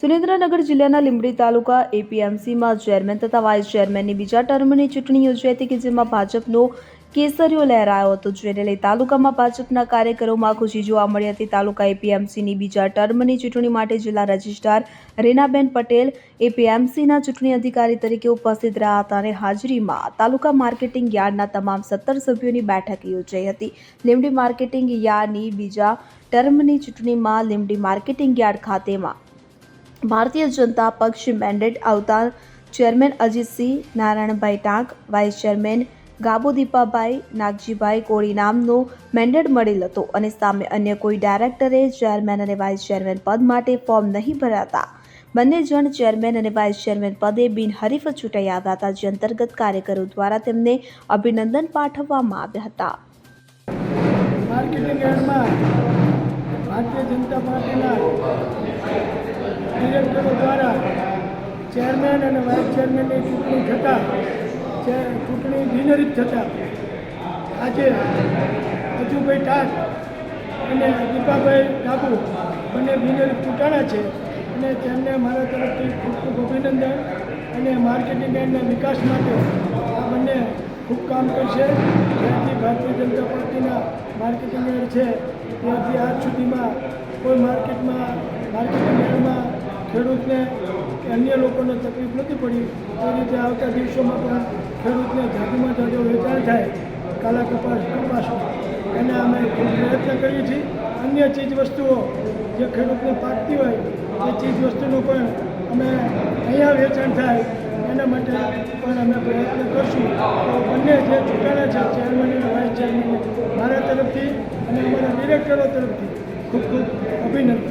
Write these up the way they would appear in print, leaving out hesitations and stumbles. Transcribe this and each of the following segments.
સુરેન્દ્રનગર જિલ્લાના લીંબડી તાલુકા એપીએમસીમાં ચેરમેન તથા વાઇસ ચેરમેનની બીજા ટર્મની ચૂંટણી યોજાઈ હતી કે જેમાં ભાજપનો કેસરીઓ લહેરાયો હતો, જેને લઈ તાલુકામાં ભાજપના કાર્યકરોમાં ખુશી જોવા મળી હતી। તાલુકા એપીએમસીની બીજા ટર્મની ચૂંટણી માટે જિલ્લા રજિસ્ટ્રાર રીનાબેન પટેલ એપીએમસીના ચૂંટણી અધિકારી તરીકે ઉપસ્થિત રહ્યા હતા અને હાજરીમાં તાલુકા માર્કેટિંગ યાર્ડના તમામ 17 સભ્યોની બેઠક યોજાઈ હતી। લીંબડી માર્કેટિંગ યાર્ડની બીજા ટર્મની ચૂંટણીમાં લીંબડી માર્કેટિંગ યાર્ડ ખાતેમાં ભારતીય જનતા પક્ષ મેન્ડેટ આવતા ચેરમેન અજીતસિંહ નારાયણભાઈ ટાંક, વાઇસ ચેરમેન ગાબુ દીપાભાઈ નાગજીભાઈ કોળી નામનો મેન્ડેટ મળેલ હતો અને સામે અન્ય કોઈ ડાયરેક્ટરે ચેરમેન અને વાઇસ ચેરમેન પદ માટે ફોર્મ નહીં ભરાતા બંને જણ ચેરમેન અને વાઇસ ચેરમેન પદે બિનહરીફ ચૂંટાઈ આવ્યા હતા, જે અંતર્ગત કાર્યકરો દ્વારા તેમને અભિનંદન પાઠવવામાં આવ્યા હતા। માર્કેટિંગ યાર્ડમાં ભારતીય જનતા પાર્ટીના ડિરેક્ટરો દ્વારા ચેરમેન અને વાઇસ ચેરમેનની ચૂંટણી થતાં ચૂંટણી બિનહરીફ થતાં આજે અજુભાઈ ટાંક અને દીપાભાઈ ડાબુ બંને બિનહરીફ ચૂંટાણા છે અને તેમને મારા તરફથી ખૂબ ખૂબ અભિનંદન અને માર્કેટિંગ યાર્ડના વિકાસ માટે આ બંને ખૂબ કામ કરશે। જ્યાંથી ભારતીય જનતા પાર્ટીના માર્કેટિંગ યાર્ડ છે ત્યાંથી આજ સુધીમાં કોઈ માર્કેટિંગ યાર્ડમાં ખેડૂતને કે અન્ય લોકોને તકલીફ નથી પડી। એ રીતે આવતા દિવસોમાં પણ ખેડૂતને જાદુમાં જાદુ વેચાણ થાય કાલા કપાસનું એને અમે ખૂબ પ્રયત્ન કરીએ છીએ। અન્ય ચીજ વસ્તુઓ જે ખેડૂતને પાકતી હોય એ ચીજ વસ્તુનું પણ અમે અહીંયા વેચાણ થાય એના માટે પણ અમે પ્રયત્ન કરશું। તો બંને જે ચૂંટાણા છે ચેરમેન અને વાઇસ ચેરમેન મારા તરફથી અને અમારા ડિરેક્ટરો તરફથી ખૂબ ખૂબ અભિનંદન।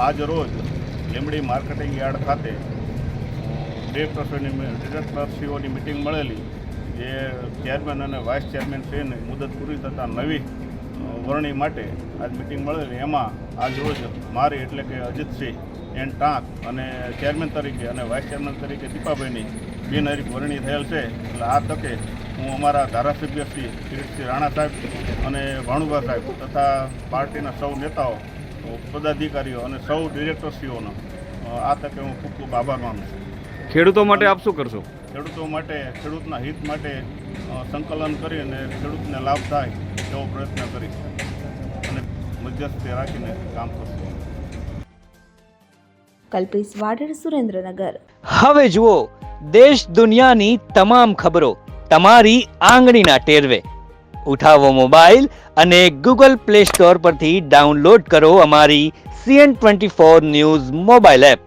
આજ રોજ લીંબડી માર્કેટિંગ યાર્ડ ખાતે ડિરેક્ટરશ્રીઓની મિટિંગ મળેલી, જે ચેરમેન અને વાઇસ ચેરમેન શ્રીની મુદત પૂરી થતાં નવી વરણી માટે આજ મિટિંગ મળેલી। એમાં આજ રોજ મારી એટલે કે અજીતસિંહ એન ટાંક અને ચેરમેન તરીકે અને વાઇસ ચેરમેન તરીકે દીપાભાઈની બિનહરીફ વરણી થયેલ છે। એટલે આ તકે હું અમારા ધારાસભ્ય શ્રી કિરીટસિંહ રાણા સાહેબ અને ભાણુભા સાહેબ તથા પાર્ટીના સૌ નેતાઓ, પદાધિકારીઓ અને સૌ ડિરેક્ટરશ્રીઓનો આ તકે હું ખૂબ ખૂબ આભાર માનું છું। ખેડૂતો માટે આપ શું કરશો? ખેડૂતો માટે, ખેડૂતના હિત માટે સંકલન કરીને ખેડૂતને લાભ થાય એવો પ્રયત્ન કરીશ અને મધ્યસ્થી રાખીને કામ કરશું। કલ્પેશ વાઢેર, સુરેન્દ્રનગર। હવે જુઓ દેશ દુનિયાની તમામ ખબરો તમારી આંગળીના ટેરવે। ઉઠાવો મોબાઈલ અને ગૂગલ પ્લે સ્ટોર પરથી ડાઉનલોડ કરો અમારી CN24 ન્યૂઝ મોબાઈલ એપ।